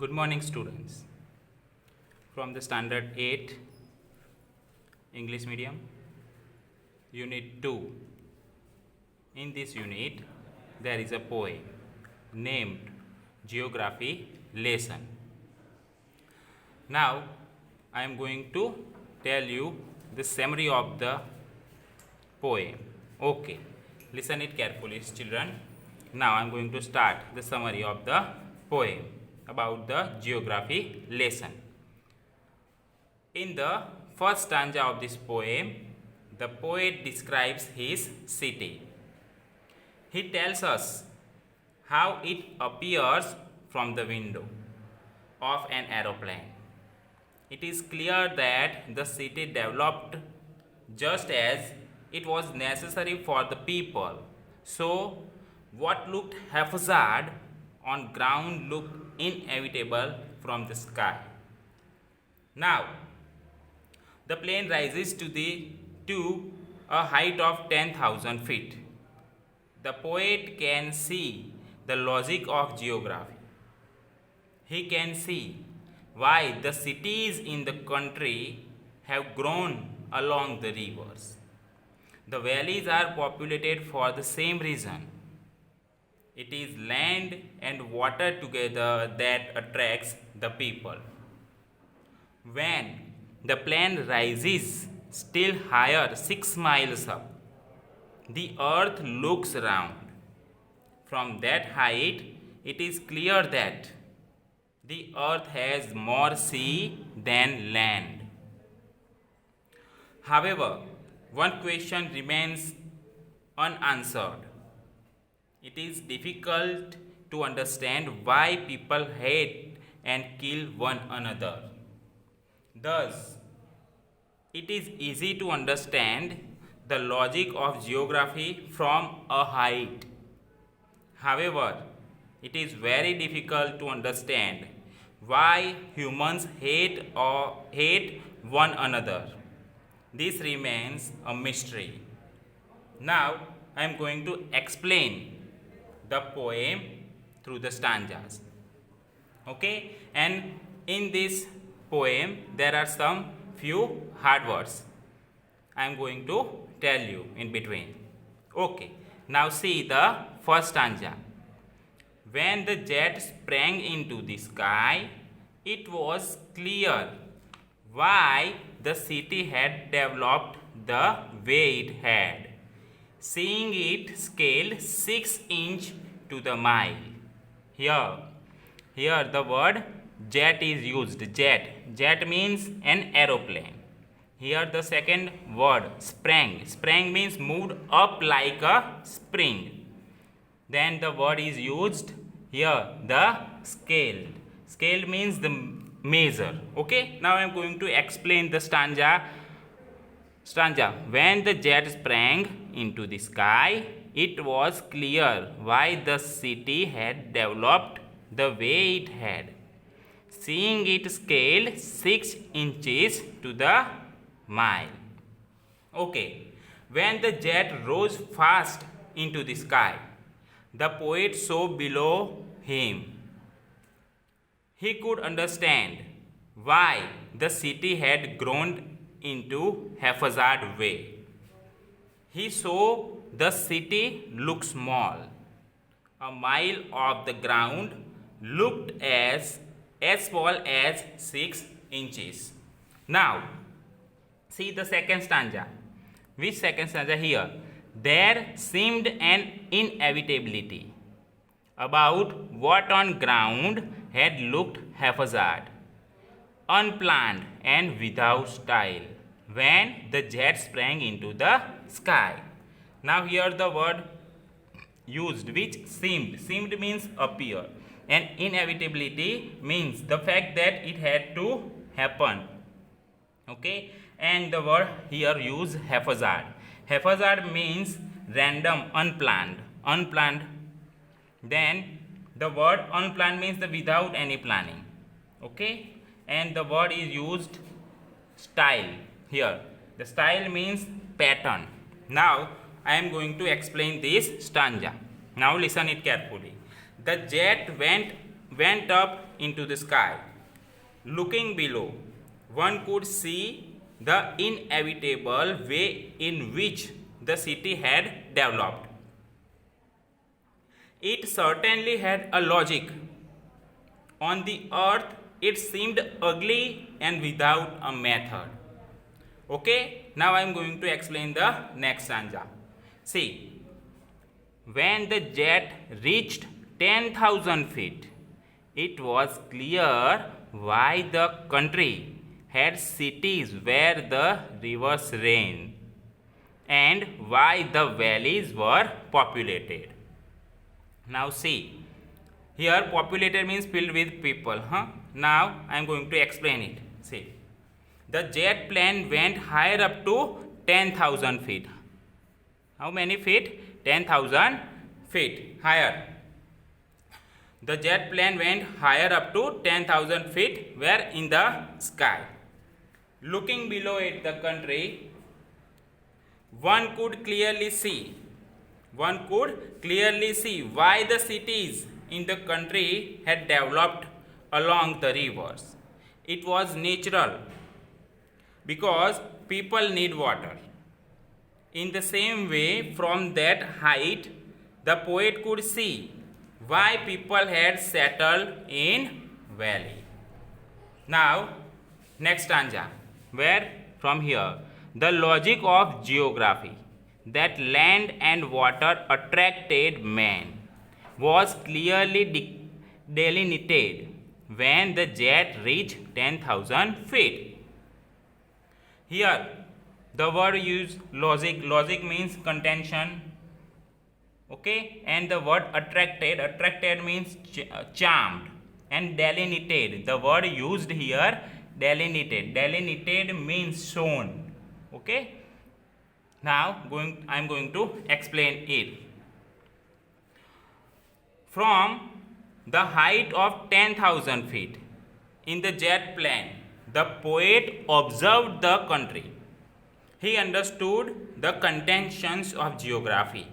Good morning, students. From the Standard 8 English Medium, Unit 2. In this unit, there is a poem named Geography Lesson. Now, I am going to tell you the summary of the poem. Okay, listen it carefully, children. Now, I am going to start the summary of the poem about the geography lesson. In the first stanza of this poem, the poet describes his city. He tells us how it appears from the window of an aeroplane. It is clear that the city developed just as it was necessary for the people. So, what looked haphazard on ground looked inevitable from the sky. Now, the plane rises to a height of 10,000 feet. The poet can see the logic of geography. He can see why the cities in the country have grown along the rivers. The valleys are populated for the same reason. It is land and water together that attracts the people. When the plane rises still higher 6 miles up, the earth looks round. From that height, it is clear that the earth has more sea than land. However, one question remains unanswered. It is difficult to understand why people hate and kill one another. Thus, it is easy to understand the logic of geography from a height. However, it is very difficult to understand why humans hate one another. This remains a mystery. Now, I am going to explain the poem through the stanzas. Okay, and in this poem there are some few hard words. I am going to tell you in between. Okay, now see the first stanza. When the jet sprang into the sky, it was clear why the city had developed the way it had. Seeing it scaled 6 inches to the mile. Here the word jet is used. Jet means an aeroplane. Here the second word sprang. Sprang means moved up like a spring. Then the word is used here, the scaled. Scaled means the measure. Okay, now I am going to explain the stanza. When the jet sprang into the sky, it was clear why the city had developed the way it had. Seeing it scaled 6 inches to the mile. Okay, when the jet rose fast into the sky, the poet saw below him. He could understand why the city had grown into haphazard way. He saw the city look small. A mile of the ground looked as small as 6 inches. Now, see the second stanza. Which second stanza here? There seemed an inevitability about what on ground had looked haphazard, unplanned and without style, when the jet sprang into the sky. Now here the word used which seemed. Seemed means appear, and inevitability means the fact that it had to happen. Okay, and the word here used haphazard. Haphazard means random, unplanned. Then the word unplanned means the without any planning. Okay, and the word is used style here. The style means pattern. Now I am going to explain this stanza. Now listen it carefully. The jet went went up into the sky. Looking below, one could see the inevitable way in which the city had developed. It certainly had a logic. On the earth, it seemed ugly and without a method. Okay, now I am going to explain the next stanza. See, when the jet reached 10,000 feet, it was clear why the country had cities where the rivers ran and why the valleys were populated. Now see, here populated means filled with people. Now I am going to explain it. See, the jet plane went higher up to 10,000 feet. How many feet? 10,000 feet higher. The jet plane went higher up to 10,000 feet, where in the sky. Looking below at the country, one could clearly see why the cities in the country had developed along the rivers. It was natural because people need water. In the same way, from that height, the poet could see why people had settled in valley. Now, next stanza, where from here, the logic of geography, that land and water attracted man, was clearly delineated when the jet reached 10,000 feet. Here, the word used logic means contention. Okay, and the word attracted means charmed, and delineated, the word used here, delineated means shown. Okay, now I am going to explain it. From the height of 10,000 feet in the jet plane, the poet observed the country. He understood the contentions of geography.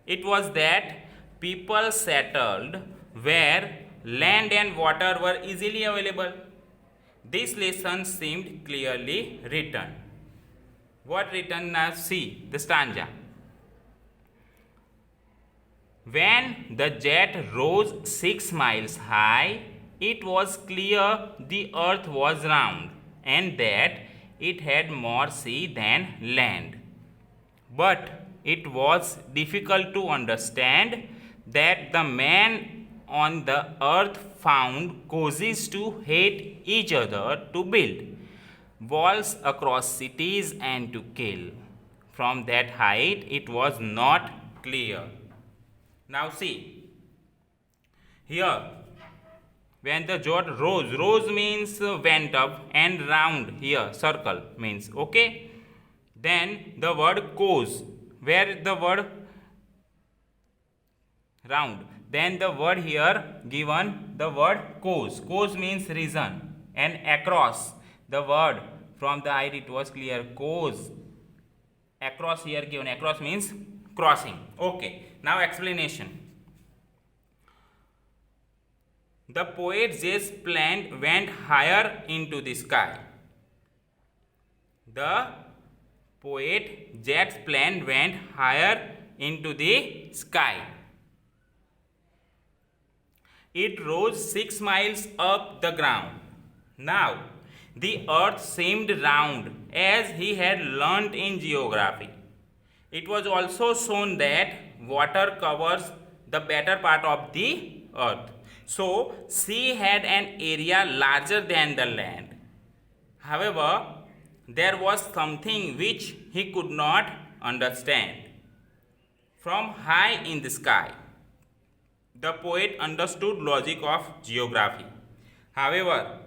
It was that people settled where land and water were easily available. This lesson seemed clearly written. What written? Now see the stanza. When the jet rose 6 miles high, it was clear the earth was round and that it had more sea than land. But it was difficult to understand that the men on the earth found causes to hate each other, to build walls across cities and to kill. From that height, it was not clear. Now see, here, when the jet rose means went up, and round here, circle means, okay. Then the word cause, where the word round, then the word here given, the word cause means reason, and across, the word from the height, it was clear, cause, across here given, across means crossing. Okay, now explanation. The poet's jet plane went higher into the sky. The poet jet plane went higher into the sky. It rose 6 miles up the ground. Now, the earth seemed round, as he had learnt in geography. It was also shown that water covers the better part of the earth. So, sea had an area larger than the land. However, there was something which he could not understand. From high in the sky, the poet understood logic of geography. However,